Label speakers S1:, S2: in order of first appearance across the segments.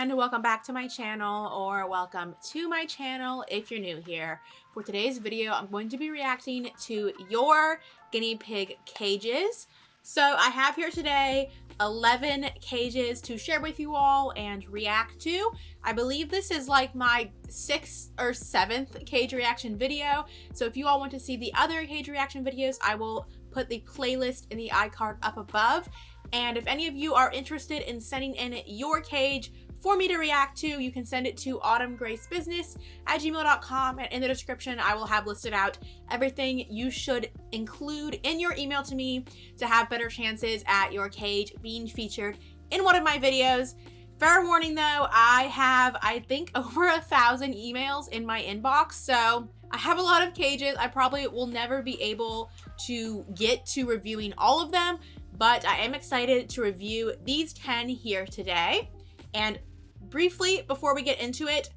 S1: and welcome back to my channel, or welcome to my channel if you're new here. For today's video, I'm going to be reacting to your guinea pig cages. So I have here today 11 cages to share with you all and react to. I believe this is like my 6th or 7th cage reaction video. So if you all want to see the other cage reaction videos, I will put the playlist in the iCard up above. And if any of you are interested in sending in your cage for me to react to, you can send it to autumngracebusiness@gmail.com, and in the description I will have listed out everything you should include in your email to me to have better chances at your cage being featured in one of my videos. Fair warning though, I have, I think, over 1,000 emails in my inbox, so I have a lot of cages. I probably will never be able to get to reviewing all of them, but I am excited to review these 10 here today. And briefly, before we get into it,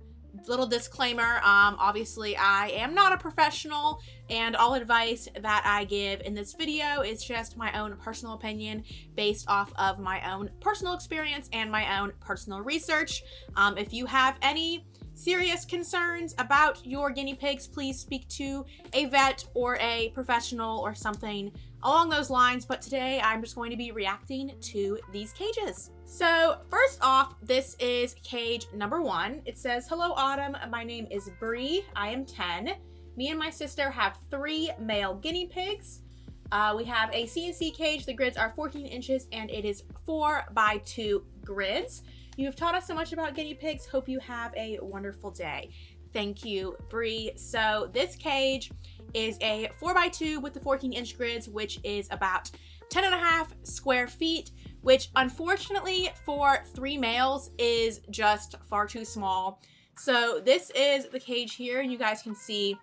S1: little disclaimer, obviously I am not a professional, and all advice that I give in this video is just my own personal opinion based off of my own personal experience and my own personal research. If you have any serious concerns about your guinea pigs, please speak to a vet or a professional or something along those lines. But today I'm just going to be reacting to these cages. So first off, this is cage number 1. It says, "Hello Autumn, my name is Bree. I am 10. Me and my sister have 3 male guinea pigs. We have a CNC cage. The grids are 14 inches and it is 4x2 grids. You have taught us so much about guinea pigs. Hope you have a wonderful day." Thank you, Bree. So this cage is a 4x2 with the 14-inch grids, which is about 10.5 square feet, which unfortunately for 3 males is just far too small. So this is the cage here, and you guys can see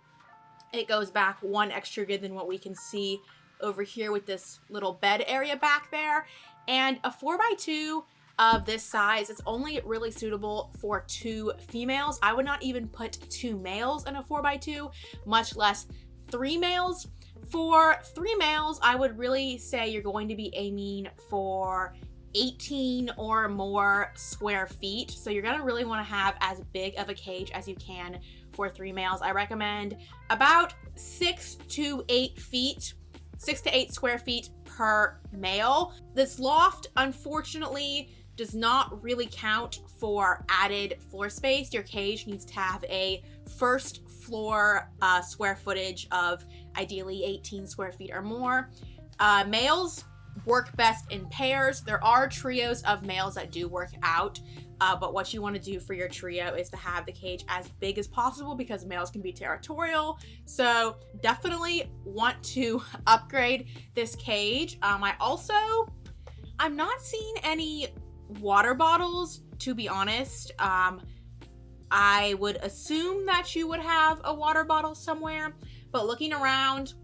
S1: it goes back 1 extra grid than what we can see over here with this little bed area back there. And a 4x2 of this size, it's only really suitable for 2 females. I would not even put 2 males in a 4x2, much less 3 males. For 3 males, I would really say you're going to be aiming for 18 or more square feet. So you're gonna really wanna have as big of a cage as you can for 3 males. I recommend about 6 to 8 feet, 6 to 8 square feet per male. This loft, unfortunately, does not really count for added floor space. Your cage needs to have a first floor square footage of ideally 18 square feet or more. Males work best in pairs. There are trios of males that do work out, but what you want to do for your trio is to have the cage as big as possible because males can be territorial. So definitely want to upgrade this cage. I'm not seeing any water bottles, to be honest. I would assume that you would have a water bottle somewhere, but looking around,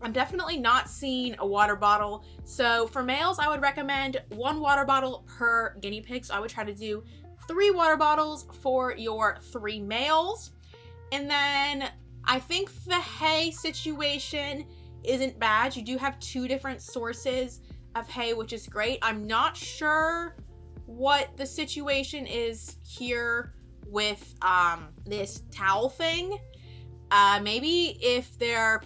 S1: I'm definitely not seeing a water bottle. So for males, I would recommend 1 water bottle per guinea pig. So I would try to do 3 water bottles for your 3 males. And then I think the hay situation isn't bad. You do have 2 different sources of hay, which is great. I'm not sure what the situation is here with this towel thing. Maybe if they're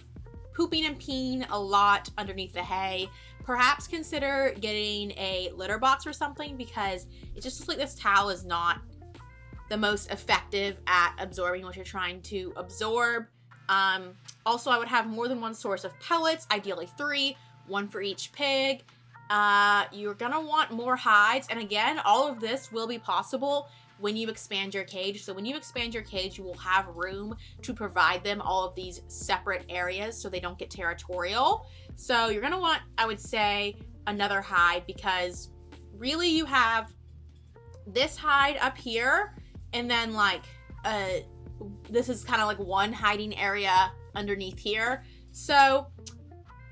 S1: pooping and peeing a lot underneath the hay, perhaps consider getting a litter box or something, because it just looks like this towel is not the most effective at absorbing what you're trying to absorb. Also, I would have more than 1 source of pellets, ideally 3, 1 for each pig. You're gonna want more hides, and again, all of this will be possible when you expand your cage. So when you expand your cage, you will have room to provide them all of these separate areas so they don't get territorial. So you're gonna want, I would say, another hide, because really you have this hide up here, and then like this is kind of like 1 hiding area underneath here. So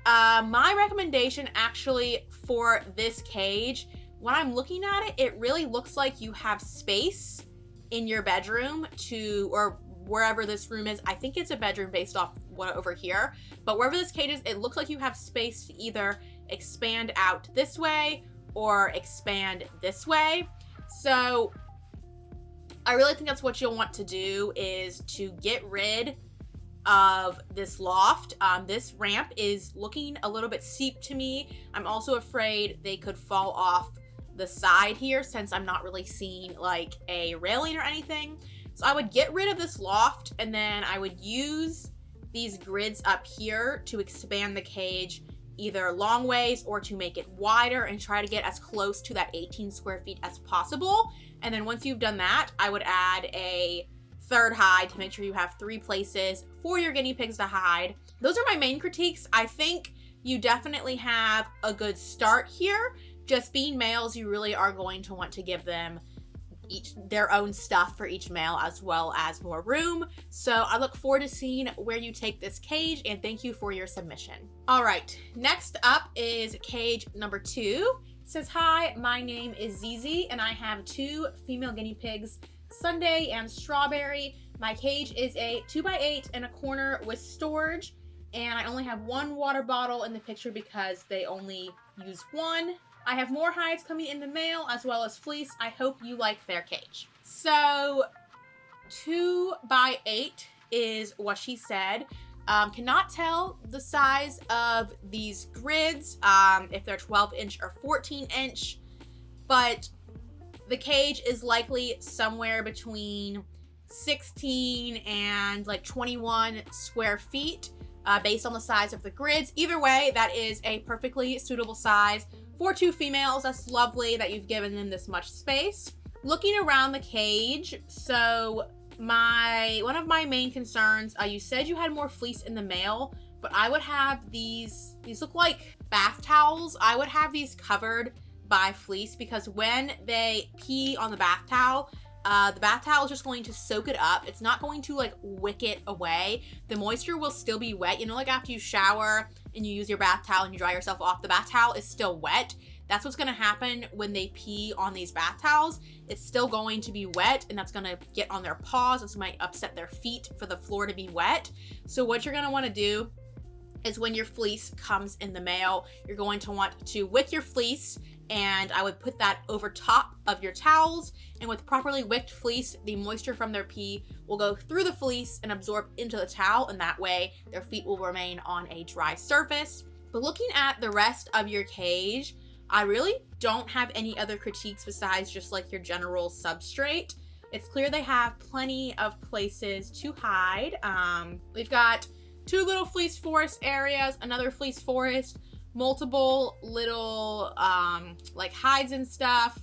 S1: my recommendation actually for this cage, when I'm looking at it, it really looks like you have space in your bedroom or wherever this room is. I think it's a bedroom based off what over here, but wherever this cage is, it looks like you have space to either expand out this way or expand this way. So I really think that's what you'll want to do, is to get rid of this loft. This ramp is looking a little bit steep to me. I'm also afraid they could fall off the side here since I'm not really seeing like a railing or anything. So I would get rid of this loft, and then I would use these grids up here to expand the cage either long ways or to make it wider and try to get as close to that 18 square feet as possible. And then once you've done that, I would add a third hide to make sure you have 3 places for your guinea pigs to hide. Those are my main critiques. I think you definitely have a good start here. Just being males, you really are going to want to give them each their own stuff for each male, as well as more room. So I look forward to seeing where you take this cage, and thank you for your submission. All right, next up is cage number 2. It says, hi, my name is Zizi and I have 2 female guinea pigs, Sunday and Strawberry. My cage is a 2x8 in a corner with storage, and I only have 1 water bottle in the picture because they only use 1. I have more hides coming in the mail as well as fleece. I hope you like their cage. So 2x8 is what she said. Cannot tell the size of these grids, if they're 12-inch or 14-inch, but the cage is likely somewhere between 16 and like 21 square feet, based on the size of the grids. Either way, that is a perfectly suitable size for 2 females. That's lovely that you've given them this much space. Looking around the cage, so one of my main concerns, you said you had more fleece in the male, but I would have these look like bath towels. I would have these covered by fleece, because when they pee on the bath towel is just going to soak it up. It's not going to like wick it away. The moisture will still be wet. You know, like after you shower and you use your bath towel and you dry yourself off, the bath towel is still wet. That's what's going to happen when they pee on these bath towels. It's still going to be wet, and that's going to get on their paws. This might upset their feet for the floor to be wet. So what you're going to want to do is when your fleece comes in the mail, you're going to want to wick your fleece, and I would put that over top of your towels. And with properly wicked fleece, the moisture from their pee will go through the fleece and absorb into the towel, and that way their feet will remain on a dry surface. But looking at the rest of your cage, I really don't have any other critiques besides just like your general substrate. It's clear they have plenty of places to hide. We've got 2 little fleece forest areas, another fleece forest, multiple little like hides and stuff,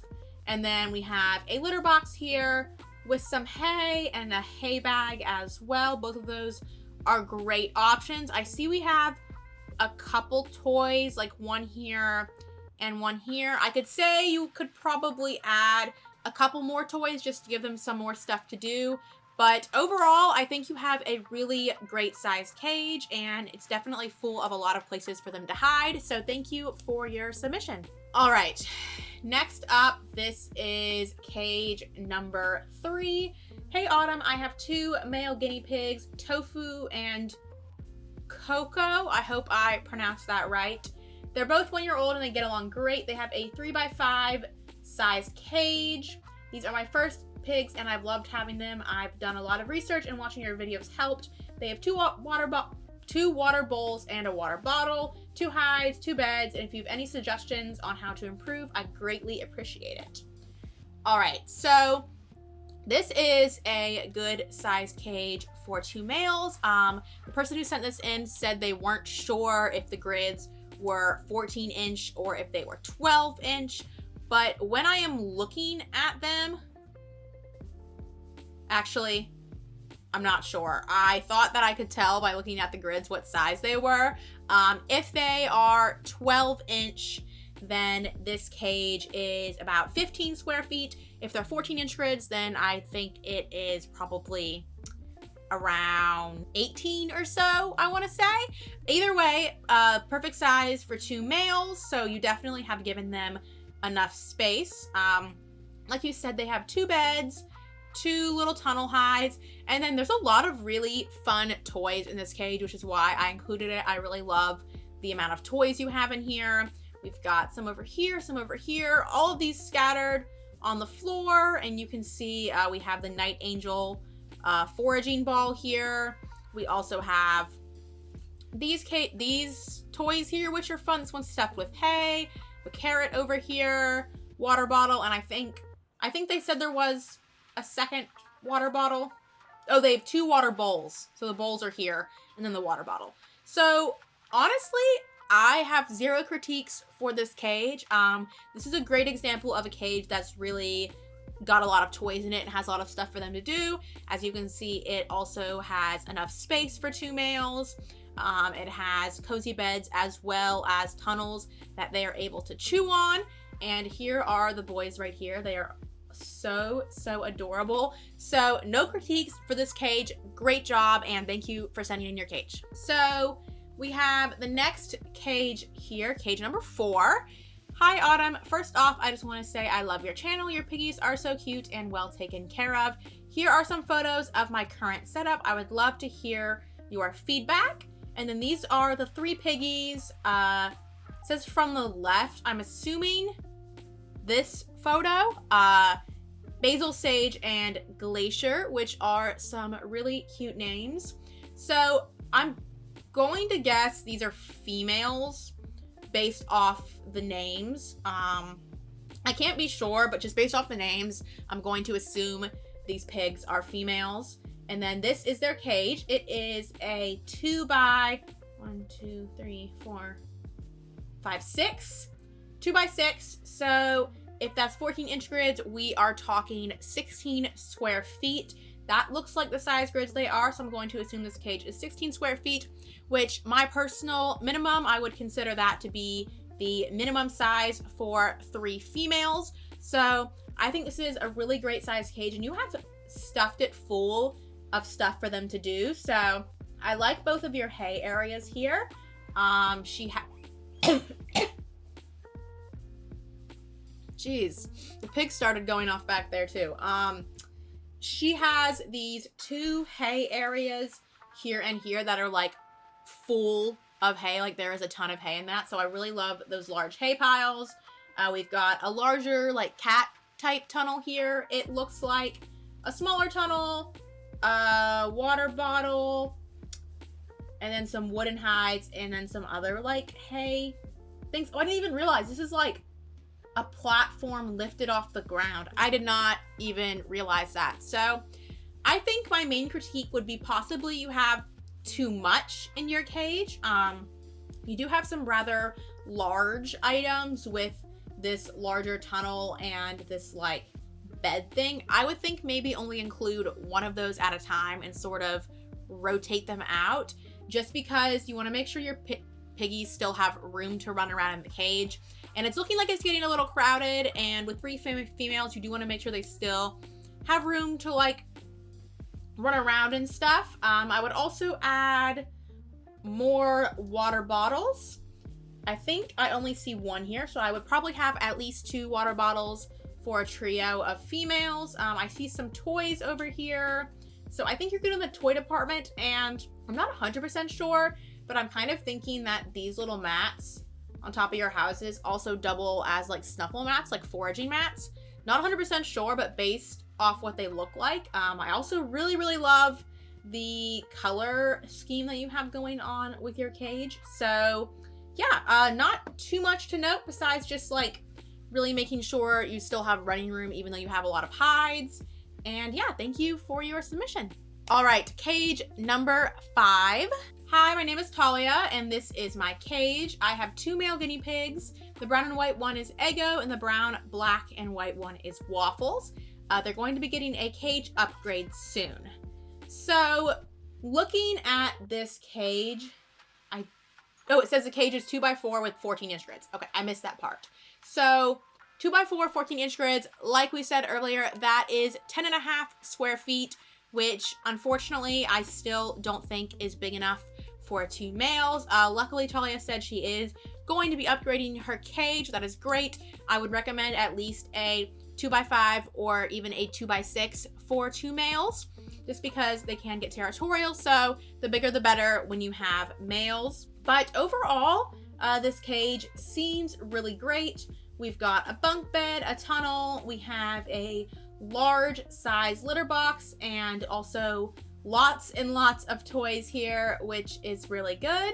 S1: and then we have a litter box here with some hay and a hay bag as well. Both of those are great options. I see we have a couple toys, like one here and one here. I could say you could probably add a couple more toys just to give them some more stuff to do. But overall, I think you have a really great sized cage, and it's definitely full of a lot of places for them to hide. So thank you for your submission. All right, next up, this is cage number 3. Hey Autumn, I have 2 male guinea pigs, Tofu and Coco. I hope I pronounced that right. They're both 1 year old and they get along great. They have a 3x5 size cage. These are my first pigs and I've loved having them. I've done a lot of research and watching your videos helped. They have 2 water bowls and a water bottle, 2 hides, 2 beds, and if you have any suggestions on how to improve, I'd greatly appreciate it. All right, so this is a good sized cage for 2 males. The person who sent this in said they weren't sure if the grids were 14-inch or if they were 12-inch, but when I am looking at them, actually, I'm not sure. I thought that I could tell by looking at the grids what size they were. If they are 12-inch, then this cage is about 15 square feet. If they're 14-inch grids, then I think it is probably around 18 or so, I want to say. Either way, perfect size for 2 males, so you definitely have given them enough space. Like you said, they have 2 beds, 2 little tunnel hides, and then there's a lot of really fun toys in this cage, which is why I included it. I really love the amount of toys you have in here. We've got some over here, all of these scattered on the floor, and you can see we have the Night Angel foraging ball here. We also have these toys here, which are fun. This one's stuffed with hay, a carrot over here, water bottle, and I think they said there was a second water bottle. Oh, they have 2 water bowls. So the bowls are here, and then the water bottle. So honestly, I have 0 critiques for this cage. This is a great example of a cage that's really got a lot of toys in it and has a lot of stuff for them to do. As you can see, it also has enough space for 2 males. It has cozy beds as well as tunnels that they are able to chew on. And here are the boys right here. They are so adorable. So no critiques for this cage. Great job, and thank you for sending in your cage. So we have the next cage here, cage number 4. Hi Autumn, first off I just want to say I love your channel. Your piggies are so cute and well taken care of. Here are some photos of my current setup. I would love to hear your feedback. And then these are the 3 piggies. It says from the left, I'm assuming this photo, Basil, Sage, and Glacier, which are some really cute names. So I'm going to guess these are females based off the names. I can't be sure, but just based off the names, I'm going to assume these pigs are females. And then this is their cage. It is a 2 by 6. So if that's 14-inch grids, we are talking 16 square feet. That looks like the size grids they are, so I'm going to assume this cage is 16 square feet, which my personal minimum, I would consider that to be the minimum size for 3 females. So I think this is a really great size cage, and you have stuffed it full of stuff for them to do. So I like both of your hay areas here. Jeez, the pig started going off back there too. She has these 2 hay areas here and here that are like full of hay. Like there is a ton of hay in that. So I really love those large hay piles. We've got a larger like cat type tunnel here. It looks like a smaller tunnel, a water bottle, and then some wooden hides, and then some other like hay things. Oh, I didn't even realize this is like a platform lifted off the ground. I did not even realize that. So I think my main critique would be possibly you have too much in your cage. You do have some rather large items with this larger tunnel and this like bed thing. I would think maybe only include one of those at a time and sort of rotate them out, just because you want to make sure your piggies still have room to run around in the cage. And it's looking like it's getting a little crowded, and with 3 females, you do want to make sure they still have room to like run around and stuff. I would also add more water bottles. I think I only see 1 here, so I would probably have at least 2 water bottles for a trio of females. I see some toys over here. So I think you're good in the toy department, and I'm not 100% sure, but I'm kind of thinking that these little mats on top of your houses also double as like snuffle mats, like foraging mats. Not 100% sure, but based off what they look like. I also really love the color scheme that you have going on with your cage. So yeah, not too much to note besides just like really making sure you still have running room even though you have a lot of hides. And yeah, thank you for your submission. All right, cage number 5. Hi, my name is Talia, and this is my cage. I have 2 male guinea pigs. The brown and white one is Eggo, and the brown, black, and white one is Waffles. They're going to be getting a cage upgrade soon. So, looking at this cage, it says the cage is 2x4 with 14-inch grids. Okay, I missed that part. So, 2x4, 14-inch grids, like we said earlier, that is 10.5 square feet, which unfortunately I still don't think is big enough for 2 males. Luckily, Talia said she is going to be upgrading her cage. That is great. I would recommend at least a 2x5 or even a 2x6 for 2 males, just because they can get territorial. So the bigger the better when you have males. But overall, this cage seems really great. We've got a bunk bed, a tunnel. We have a large size litter box and also lots and lots of toys here, which is really good.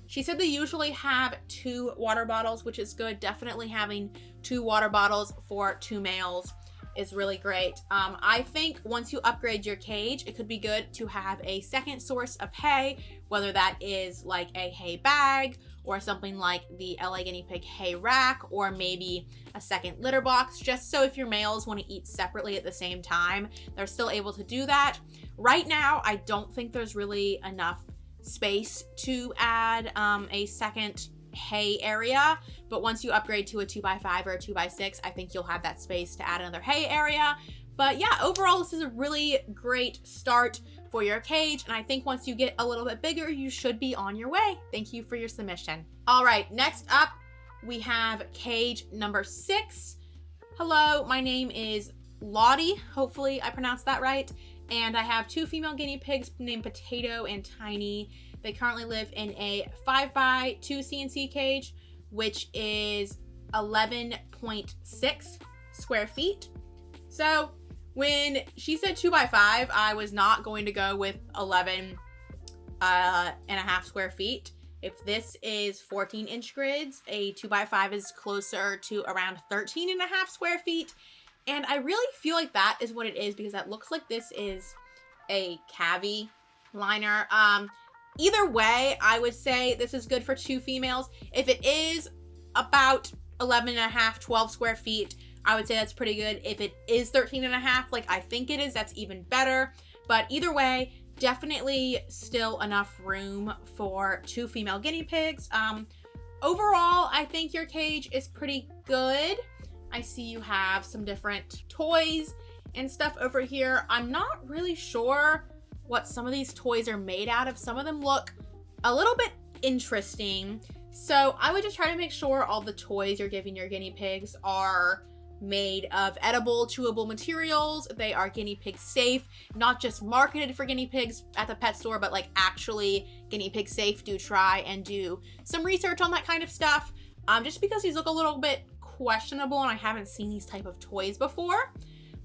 S1: She said they usually have 2 water bottles, which is good. Definitely having 2 water bottles for 2 males is really great. I think once you upgrade your cage, it could be good to have a second source of hay, whether that is like a hay bag or something like the LA Guinea Pig hay rack, or maybe a second litter box, just so if your males want to eat separately at the same time, they're still able to do that. Right now, I don't think there's really enough space to add a second hay area, but once you upgrade to a 2x5 or a 2x6, I think you'll have that space to add another hay area. But yeah, overall, this is a really great start for your cage, and I think once you get a little bit bigger, you should be on your way. Thank you for your submission. All right, next up, we have cage number 6. Hello, my name is Lottie. Hopefully I pronounced that right. And I have 2 female guinea pigs named Potato and Tiny. They currently live in a 5x2 CNC cage, which is 11.6 square feet. So when she said 2x5, I was not going to go with 11 and a half square feet. If this is 14-inch grids, a 2x5 is closer to around 13 and a half square feet. And I really feel like that is what it is, because that looks like this is a cavi liner. Either way, I would say this is good for 2 females. If it is about 11 and a half, 12 square feet, I would say that's pretty good. If it is 13 and a half, like I think it is, that's even better. But either way, definitely still enough room for 2 female guinea pigs. Overall, I think your cage is pretty good. I see you have some different toys and stuff over here. I'm not really sure what some of these toys are made out of. Some of them look a little bit interesting. So I would just try to make sure all the toys you're giving your guinea pigs are made of edible, chewable materials. They are guinea pig safe, not just marketed for guinea pigs at the pet store, but like actually guinea pig safe. Do try and do some research on that kind of stuff. Just because these look a little bit questionable and I haven't seen these type of toys before.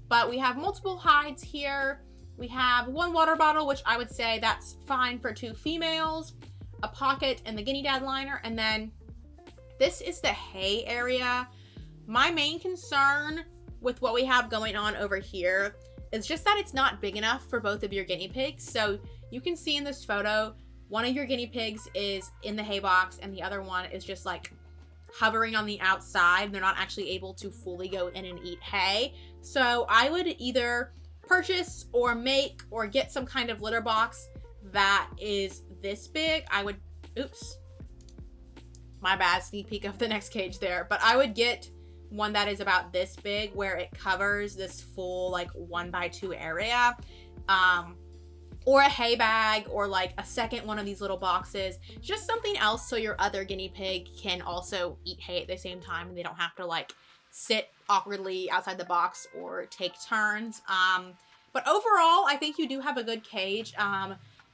S1: But we have multiple hides here. We have 1 water bottle, which I would say that's fine for 2 females, a pocket and the guinea dad liner, and then this is the hay area. My main concern with what we have going on over here is just that it's not big enough for both of your guinea pigs. So you can see in this photo, one of your guinea pigs is in the hay box and the other one is just like hovering on the outside. They're not actually able to fully go in and eat hay. So I would either purchase or make or get some kind of litter box that is this big. I would, oops, my bad, sneak peek of the next cage there. But I would get one that is about this big where it covers this full like 1x2 area. Or a hay bag, or like a second one of these little boxes, just something else so your other guinea pig can also eat hay at the same time and they don't have to like sit awkwardly outside the box or take turns. But overall, I think you do have a good cage.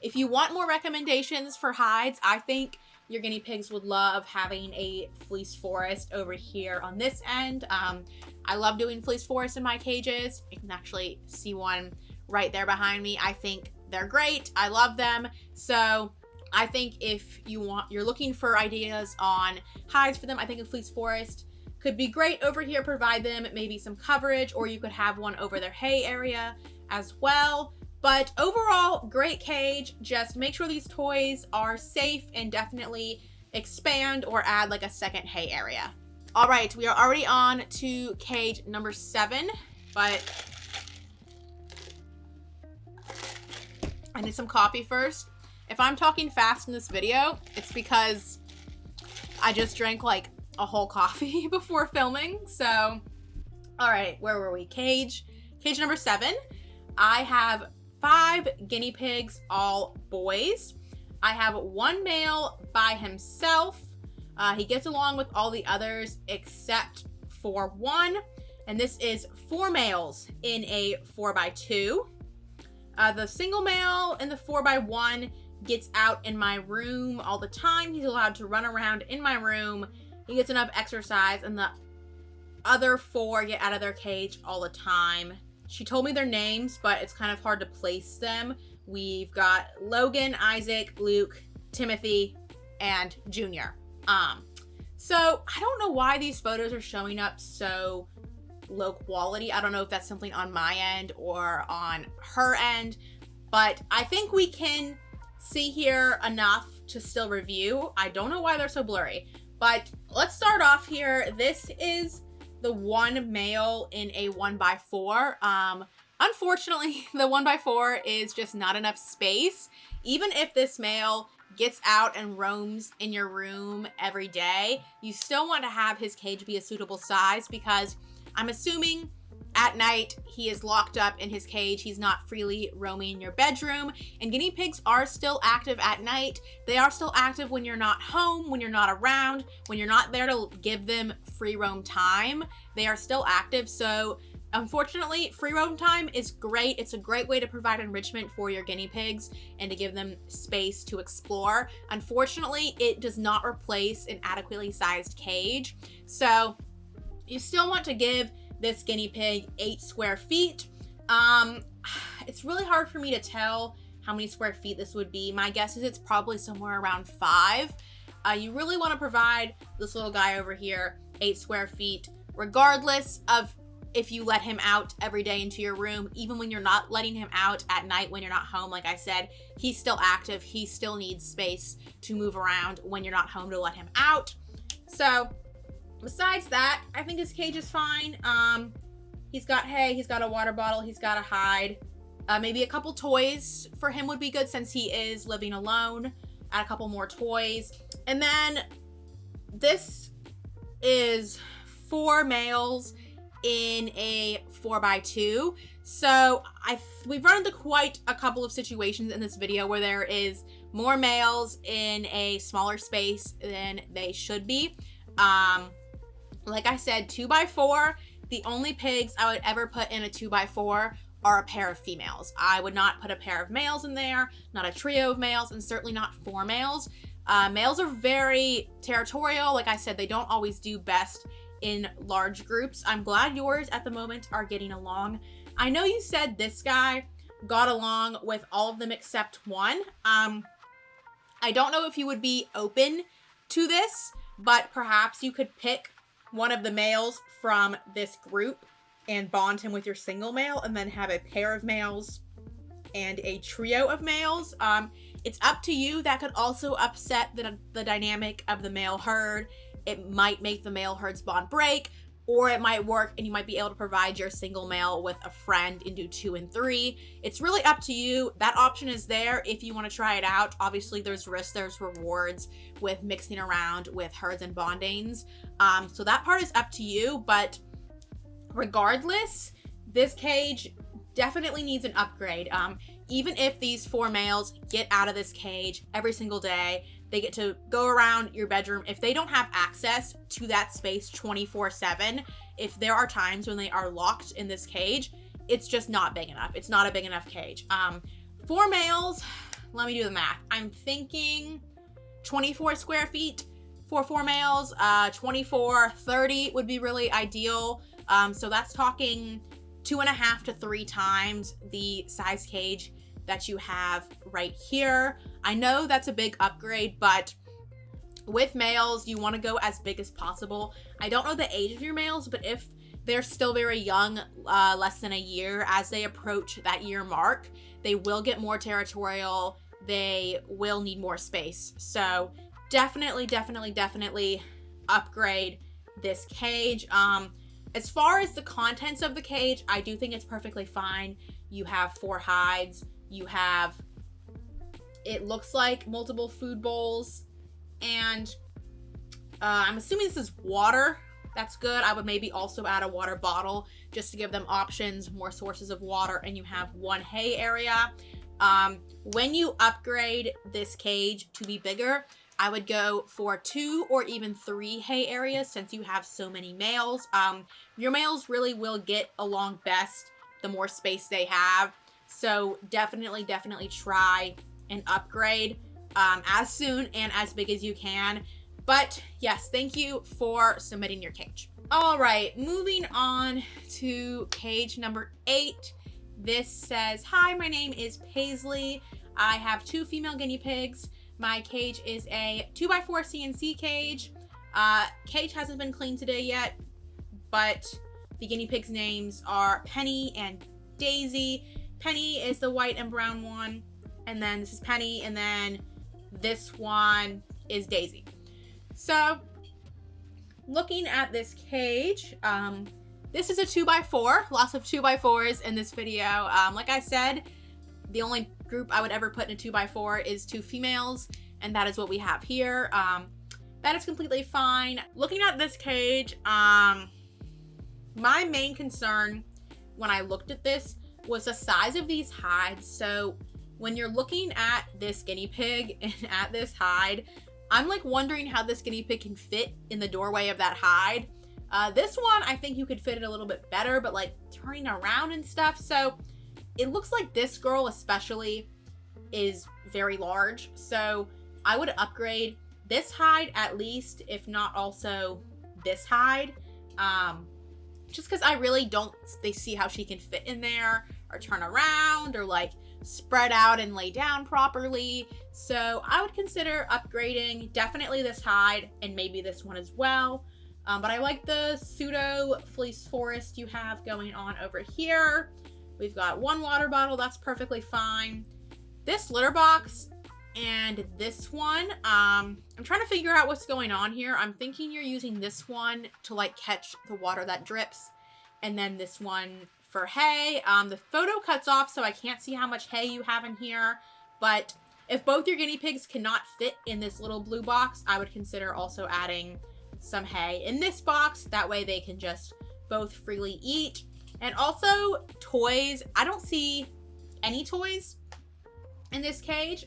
S1: If you want more recommendations for hides, I think your guinea pigs would love having a fleece forest over here on this end. I love doing fleece forests in my cages. You can actually see one right there behind me. I think they're great. I love them. So I think if you're looking for ideas on hides for them, I think a fleece forest could be great over here. Provide them maybe some coverage, or you could have one over their hay area as well. But overall, great cage. Just make sure these toys are safe and definitely expand or add like a second hay area. All right, we are already on to cage number 7, but I need some coffee first. If I'm talking fast in this video, it's because I just drank like a whole coffee before filming. So, all right, where were we? Cage number 7. I have 5 guinea pigs, all boys. I have 1 male by himself. He gets along with all the others except for 1. And this is 4 males in a 4x2. The single male in the 4x1 gets out in my room all the time. He's allowed to run around in my room. he gets enough exercise, and the other 4 get out of their cage all the time. She told me their names, but it's kind of hard to place them. We've got Logan, Isaac, Luke, Timothy, and Junior. So I don't know why these photos are showing up so low quality. I don't know if that's something on my end or on her end, but I think we can see here enough to still review. I don't know why they're so blurry, but let's start off here. This is the one male in a 1x4. Unfortunately, the 1x4 is just not enough space. Even if this male gets out and roams in your room every day, you still want to have his cage be a suitable size, because I'm assuming at night he is locked up in his cage. He's not freely roaming in your bedroom. And guinea pigs are still active at night. They are still active when you're not home, when you're not around, when you're not there to give them free roam time. They are still active. So unfortunately, free roam time is great. It's a great way to provide enrichment for your guinea pigs and to give them space to explore. Unfortunately, it does not replace an adequately sized cage. So you still want to give this guinea pig 8 square feet. It's really hard for me to tell how many square feet this would be. My guess is it's probably somewhere around 5. You really want to provide this little guy over here 8 square feet, regardless of if you let him out every day into your room. Even when you're not letting him out at night when you're not home, like I said, he's still active. He still needs space to move around when you're not home to let him out. So besides that, I think his cage is fine. He's got hay, he's got a water bottle, he's got a hide. Maybe a couple toys for him would be good since he is living alone. Add a couple more toys. And then this is 4 males in a 4x2. So we've run into quite a couple of situations in this video where there is more males in a smaller space than they should be. Like I said, 2x4, the only pigs I would ever put in a 2x4 are a pair of females. I would not put a pair of males in there, not a trio of males, and certainly not 4 males. Males are very territorial. Like I said, they don't always do best in large groups. I'm glad yours at the moment are getting along. I know you said this guy got along with all of them except one. I don't know if you would be open to this, but perhaps you could pick one of the males from this group and bond him with your single male, and then have a pair of males and a trio of males. It's up to you. That could also upset the dynamic of the male herd. It might make the male herd's bond break, or it might work and you might be able to provide your single male with a friend and do 2 and 3. It's really up to you. That option is there if you want to try it out. Obviously, there's risks, there's rewards with mixing around with herds and bondings. So that part is up to you, but regardless, this cage definitely needs an upgrade. Even if these 4 males get out of this cage every single day, they get to go around your bedroom. If they don't have access to that space 24/7, if there are times when they are locked in this cage, it's just not big enough. It's not a big enough cage. 4 males, let me do the math. I'm thinking 24 square feet for 4 males. 24, 30 would be really ideal. So that's talking 2.5 to 3 times the size cage that you have right here. I know that's a big upgrade, but with males, you want to go as big as possible. I don't know the age of your males, but if they're still very young, less than a year, as they approach that year mark, they will get more territorial. They will need more space. So definitely upgrade this cage. As far as the contents of the cage, I do think it's perfectly fine. You have 4 hides. You have, it looks like, multiple food bowls. And I'm assuming this is water. That's good. I would maybe also add a water bottle just to give them options, more sources of water. And you have 1 hay area. When you upgrade this cage to be bigger, I would go for 2 or even 3 hay areas since you have so many males. Your males really will get along best the more space they have. So definitely try and upgrade as soon and as big as you can. But yes, thank you for submitting your cage. All right, moving on to cage number 8. This says, hi, my name is Paisley. I have 2 female guinea pigs. My cage is a 2x4 CNC cage. Cage hasn't been cleaned today yet, but the guinea pigs' names are Penny and Daisy. Penny is the white and brown one, and then this is Penny, and then this one is Daisy. So, looking at this cage, this is a 2x4, lots of 2x4s in this video. Like I said, the only group I would ever put in a 2x4 is 2 females, and that is what we have here. That is completely fine. Looking at this cage, my main concern when I looked at this was the size of these hides. So when you're looking at this guinea pig and at this hide, I'm like wondering how this guinea pig can fit in the doorway of that hide. This one, I think you could fit it a little bit better, but like turning around and stuff. So it looks like this girl especially is very large. So I would upgrade this hide at least, if not also this hide. Just because I really don't see how she can fit in there or turn around or like spread out and lay down properly. So I would consider upgrading definitely this hide and maybe this one as well. But I like the pseudo fleece forest you have going on over here. We've got 1 water bottle, that's perfectly fine. This litter box and this one, I'm trying to figure out what's going on here. I'm thinking you're using this one to like catch the water that drips, and then this one for hay. The photo cuts off, so I can't see how much hay you have in here, but if both your guinea pigs cannot fit in this little blue box, I would consider also adding some hay in this box. That way they can just both freely eat. And also toys. I don't see any toys in this cage.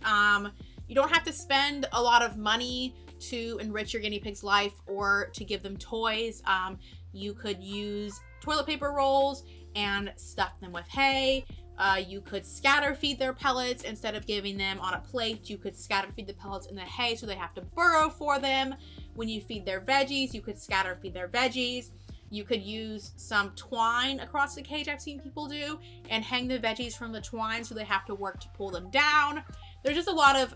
S1: You don't have to spend a lot of money to enrich your guinea pig's life or to give them toys. You could use toilet paper rolls and stuff them with hay. You could scatter feed their pellets instead of giving them on a plate. You could scatter feed the pellets in the hay so they have to burrow for them. When you feed their veggies, you could scatter feed their veggies. You could use some twine across the cage, I've seen people do, and hang the veggies from the twine so they have to work to pull them down. There's just a lot of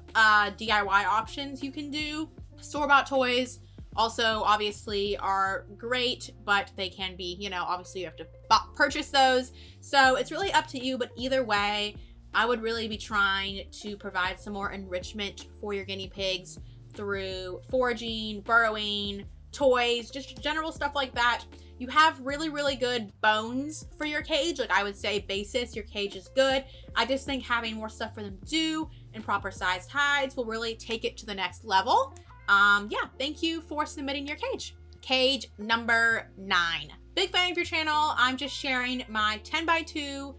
S1: DIY options you can do. Store-bought toys also obviously are great, but they can be, you know, obviously you have to purchase those. So it's really up to you, but either way, I would really be trying to provide some more enrichment for your guinea pigs through foraging, burrowing, toys, just general stuff like that. You have really, really good bones for your cage. Like I would say basis, your cage is good. I just think having more stuff for them to do and proper sized hides will really take it to the next level. Yeah, thank you for submitting your cage. Cage number 9. Big fan of your channel. I'm just sharing my 10x2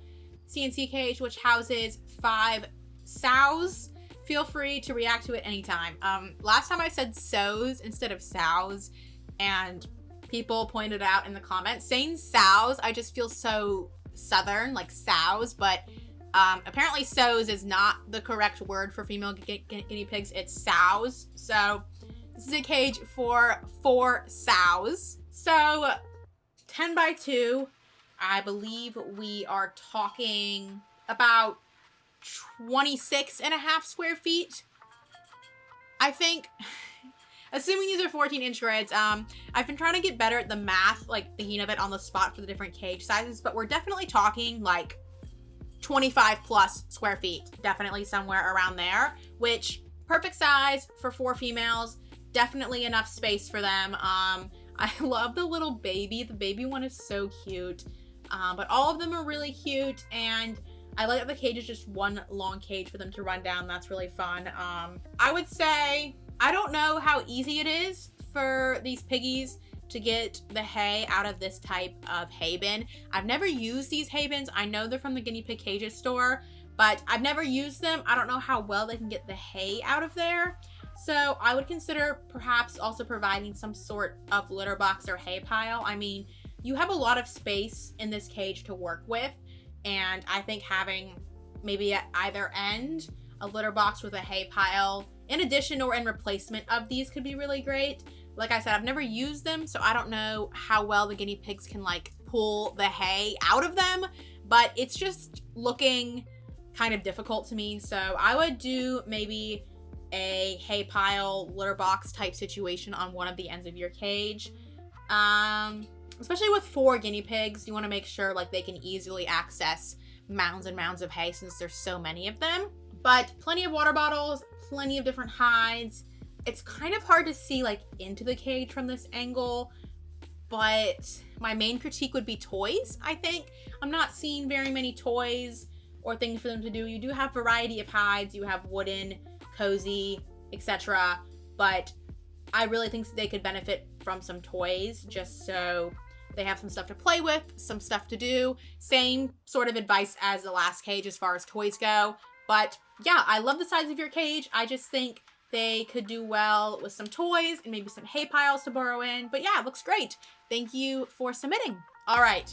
S1: CNC cage, which houses 5 sows. Feel free to react to it anytime. Last time I said sows instead of sows, and people pointed out in the comments, saying sows, I just feel so southern, like sows, but apparently sows is not the correct word for female guinea pigs. It's sows. So this is a cage for 4 sows. So 10x2, I believe we are talking about 26 and a half square feet, I think. Assuming these are 14-inch grids. I've been trying to get better at the math, like thinking of it on the spot for the different cage sizes, but we're definitely talking like 25 plus square feet, definitely somewhere around there, which perfect size for 4 females, definitely enough space for them. I love the little baby. The baby one is so cute, but all of them are really cute, and I like that the cage is just one long cage for them to run down. That's really fun. I would say, I don't know how easy it is for these piggies to get the hay out of this type of hay bin. I've never used these hay bins. I know they're from the Guinea Pig Cages store, but I've never used them. I don't know how well they can get the hay out of there. So I would consider perhaps also providing some sort of litter box or hay pile. I mean, you have a lot of space in this cage to work with, and I think having maybe at either end a litter box with a hay pile in addition or in replacement of these could be really great. Like I said, I've never used them, so I don't know how well the guinea pigs can like pull the hay out of them, but it's just looking kind of difficult to me. So I would do maybe a hay pile, litter box type situation on one of the ends of your cage. Especially with 4 guinea pigs, you want to make sure like they can easily access mounds and mounds of hay since there's so many of them. But plenty of water bottles, plenty of different hides. It's kind of hard to see like into the cage from this angle, but my main critique would be toys, I think. I'm not seeing very many toys or things for them to do. You do have variety of hides, you have wooden, cozy, etc. But I really think they could benefit from some toys just so they have some stuff to play with, some stuff to do. Same sort of advice as the last cage as far as toys go. But yeah, I love the size of your cage. I just think they could do well with some toys and maybe some hay piles to burrow in. But yeah, it looks great. Thank you for submitting. All right,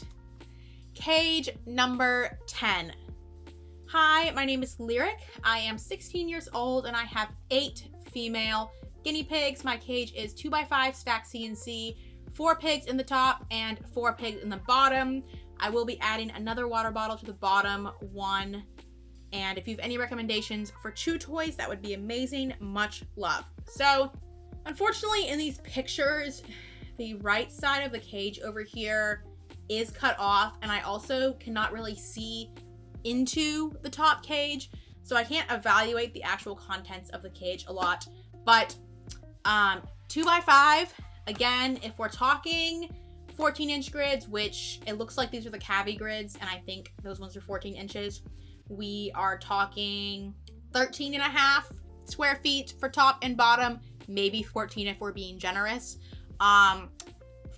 S1: cage number 10. Hi, my name is Lyric. I am 16 years old and I have 8 female guinea pigs. My cage is 2x5 stacked CNC, 4 pigs in the top and 4 pigs in the bottom. I will be adding another water bottle to the bottom one. And if you have any recommendations for chew toys, that would be amazing. Much love. So unfortunately in these pictures, the right side of the cage over here is cut off, and I also cannot really see into the top cage, so I can't evaluate the actual contents of the cage a lot. But 2x5, again, if we're talking 14-inch grids, which it looks like these are the Cavi grids, and I think those ones are 14 inches, we are talking 13.5 square feet for top and bottom, maybe 14 if we're being generous.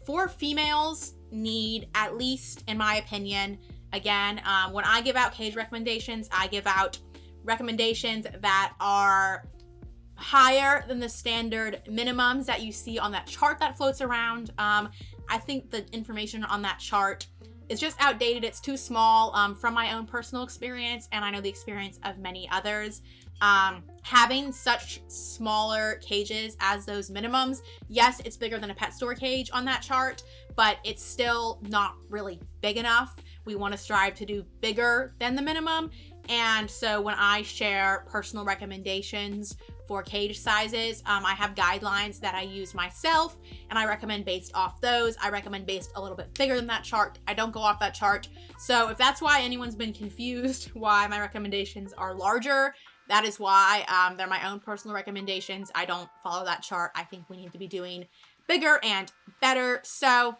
S1: 4 females need at least, in my opinion, again, when I give out cage recommendations, I give out recommendations that are higher than the standard minimums that you see on that chart that floats around. I think the information on that chart is just outdated. It's too small from my own personal experience, and I know the experience of many others. Having such smaller cages as those minimums, yes, it's bigger than a pet store cage on that chart, but it's still not really big enough. We want to strive to do bigger than the minimum. And so when I share personal recommendations for cage sizes, I have guidelines that I use myself, and I recommend based off those. I recommend based a little bit bigger than that chart. I don't go off that chart. So if that's why anyone's been confused why my recommendations are larger, that is why. They're my own personal recommendations. I don't follow that chart. I think we need to be doing bigger and better. So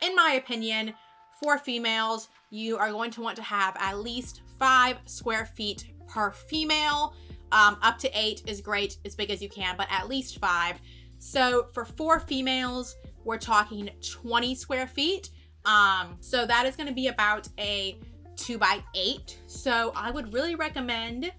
S1: in my opinion, for females, you are going to want to have at least 5 square feet per female. Up to 8 is great, as big as you can, but at least 5. So for 4 females, we're talking 20 square feet. So that is going to be about a 2x8. So I would really recommend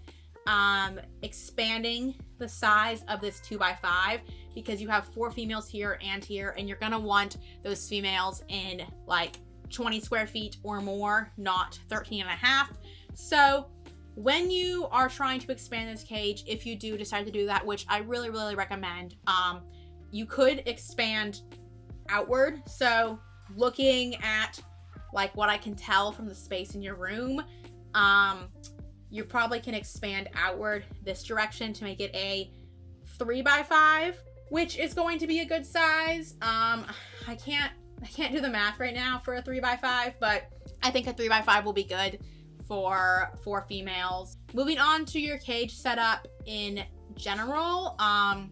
S1: expanding the size of this 2x5, because you have 4 females here, and you're going to want those females in like 20 square feet or more, not 13.5. So when you are trying to expand this cage, if you do decide to do that, which I really, really recommend, you could expand outward. So looking at like what I can tell from the space in your room, you probably can expand outward this direction to make it a 3x5, which is going to be a good size. I can't do the math right now for a 3x5, but I think a 3x5 will be good for 4 females. Moving on to your cage setup in general, I'm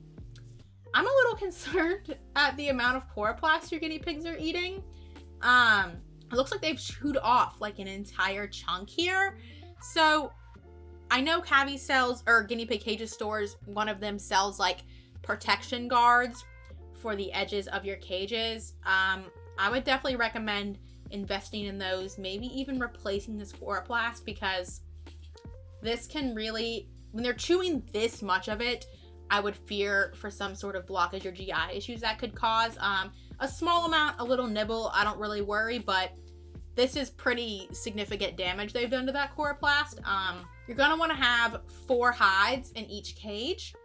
S1: a little concerned at the amount of chloroplast your guinea pigs are eating. It looks like they've chewed off like an entire chunk here. So I know Cavi sells, or guinea pig cages stores, one of them sells like protection guards for the edges of your cages. I would definitely recommend investing in those, maybe even replacing this chloroplast, because this can really, when they're chewing this much of it, I would fear for some sort of blockage or GI issues that could cause. A small amount, a little nibble, I don't really worry, but this is pretty significant damage they've done to that chloroplast. You're gonna wanna have 4 hides in each cage.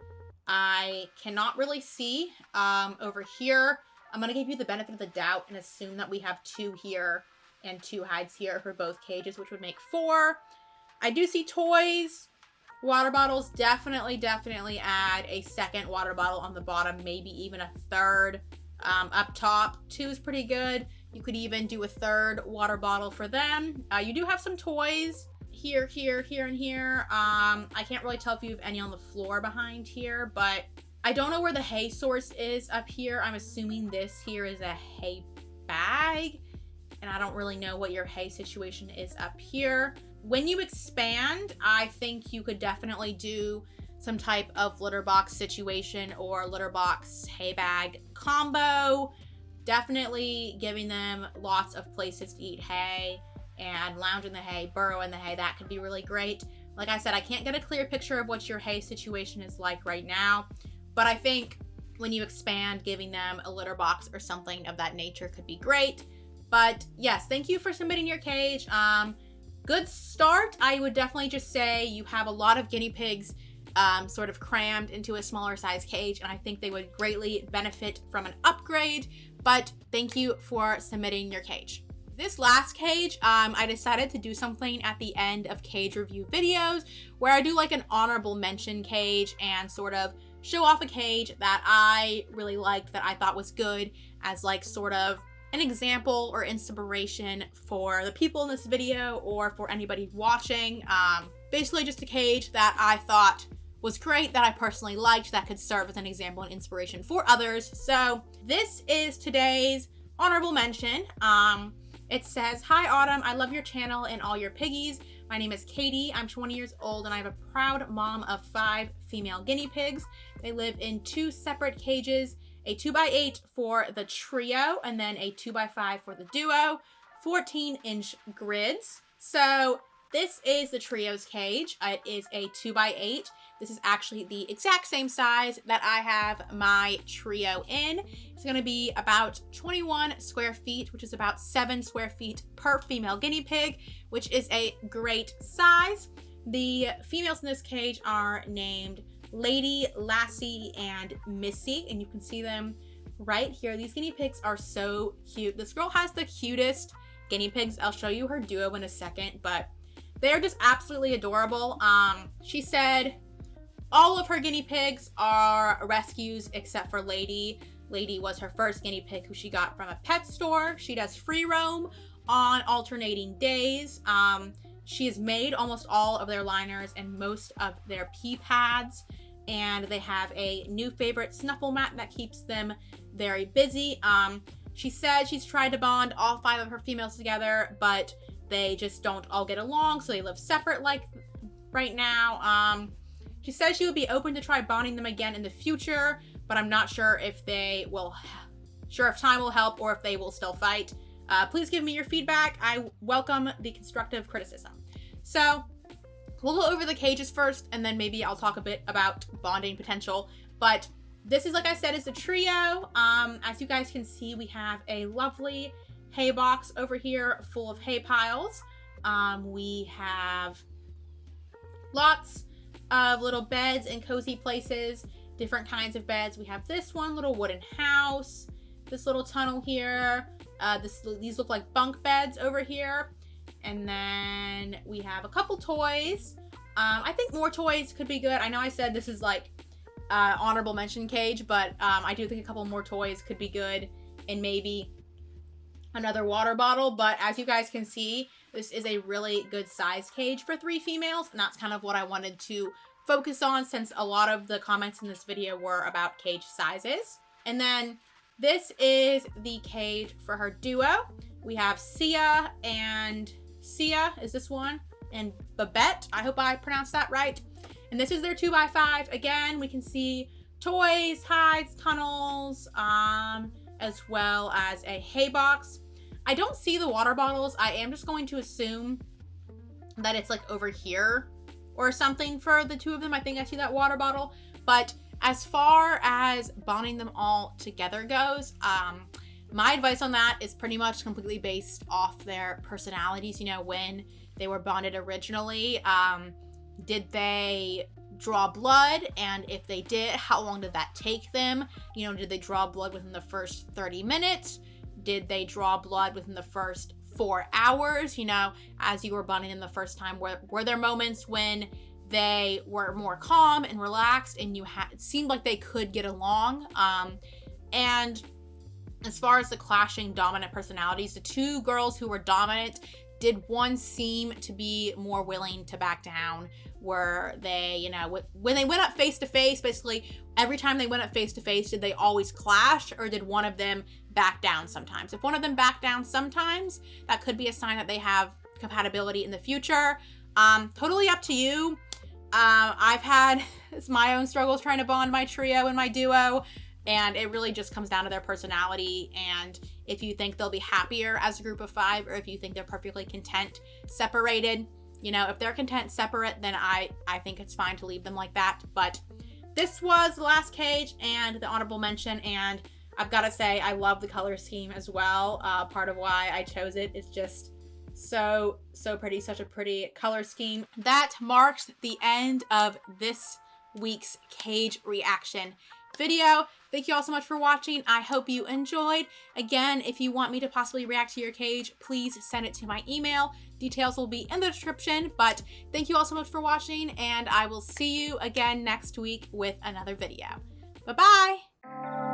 S1: I cannot really see over here. I'm going to give you the benefit of the doubt and assume that we have 2 here and 2 hides here for both cages, which would make 4. I do see toys. Water bottles, definitely add a second water bottle on the bottom, maybe even a third up top. 2 is pretty good. You could even do a third water bottle for them. You do have some toys here, and here. I can't really tell if you have any on the floor behind here, but I don't know where the hay source is up here. I'm assuming this here is a hay bag, and I don't really know what your hay situation is up here. When you expand, I think you could definitely do some type of litter box situation or litter box hay bag combo. Definitely giving them lots of places to eat hay and lounge in the hay, burrow in the hay. That could be really great. Like I said, I can't get a clear picture of what your hay situation is like right now, but I think when you expand, giving them a litter box or something of that nature could be great. But yes, thank you for submitting your cage. Good start. I would definitely just say you have a lot of guinea pigs sort of crammed into a smaller size cage, and I think they would greatly benefit from an upgrade, but thank you for submitting your cage. This last cage, I decided to do something at the end of cage review videos where I do like an honorable mention cage and sort of show off a cage that I really liked, that I thought was good, as like sort of an example or inspiration for the people in this video or for anybody watching. Basically just a cage that I thought was great, that I personally liked, that could serve as an example and inspiration for others. So this is today's honorable mention. It says, "Hi Autumn, I love your channel and all your piggies. My name is Katie. I'm 20 years old and I'm a proud mom of 5 female guinea pigs. They live in 2 separate cages, a 2x8 for the trio and then a 2x5 for the duo, 14-inch grids." So this is the trio's cage. It is a 2x8. This is actually the exact same size that I have my trio in. It's going to be about 21 square feet, which is about 7 square feet per female guinea pig, which is a great size. The females in this cage are named Lady, Lassie, and Missy, and you can see them right here. These guinea pigs are so cute. This girl has the cutest guinea pigs. I'll show you her duo in a second, but they're just absolutely adorable. She said all of her guinea pigs are rescues except for Lady. Lady was her first guinea pig who she got from a pet store. She does free roam on alternating days. She has made almost all of their liners and most of their pee pads, and they have a new favorite snuffle mat that keeps them very busy. She said she's tried to bond all 5 of her females together, but they just don't all get along, so they live separate like right now. She says she would be open to try bonding them again in the future, but I'm not sure if time will help or if they will still fight. Please give me your feedback. I welcome the constructive criticism. So we'll go over the cages first, and then maybe I'll talk a bit about bonding potential. But this is, like I said, is the trio. As you guys can see, we have a lovely hay box over here full of hay piles. We have lots of little beds and cozy places, different kinds of beds. We have this one little wooden house, this little tunnel here. These look like bunk beds over here. And then we have a couple toys. I think more toys could be good. I know I said this is like honorable mention cage, but I do think a couple more toys could be good, and maybe another water bottle. But as you guys can see, this is a really good size cage for 3 females, and that's kind of what I wanted to focus on, since a lot of the comments in this video were about cage sizes. And then this is the cage for her duo. We have Sia is this one, and Babette. I hope I pronounced that right. And this is their 2x5. Again, we can see toys, hides, tunnels, as well as a hay box. I don't see the water bottles. I am just going to assume that it's like over here or something for the 2 of them. I think I see that water bottle. But as far as bonding them all together goes, my advice on that is pretty much completely based off their personalities. You know, when they were bonded originally, did they draw blood? And if they did, how long did that take them? You know, did they draw blood within the first 30 minutes? Did they draw blood within the first 4 hours? You know, as you were bonding them the first time, were there moments when they were more calm and relaxed and it seemed like they could get along? And as far as the clashing dominant personalities, the two girls who were dominant, did one seem to be more willing to back down? Were they, you know, when they went up face to face, basically every time they went up face to face, did they always clash, or did one of them back down sometimes? If one of them backed down sometimes, that could be a sign that they have compatibility in the future. Totally up to you. I've had my own struggles trying to bond my trio and my duo, and it really just comes down to their personality, and if you think they'll be happier as a group of 5, or if you think they're perfectly content separated. You know, if they're content separate, then I think it's fine to leave them like that. But this was the last cage and the honorable mention, and I've got to say I love the color scheme as well. Part of why I chose it is just so pretty, such a pretty color scheme. That marks the end of this week's cage reaction video. Thank you all so much for watching. I hope you enjoyed. Again, if you want me to possibly react to your cage, please send it to my email. Details will be in the description, but thank you all so much for watching, and I will see you again next week with another video. Bye-bye.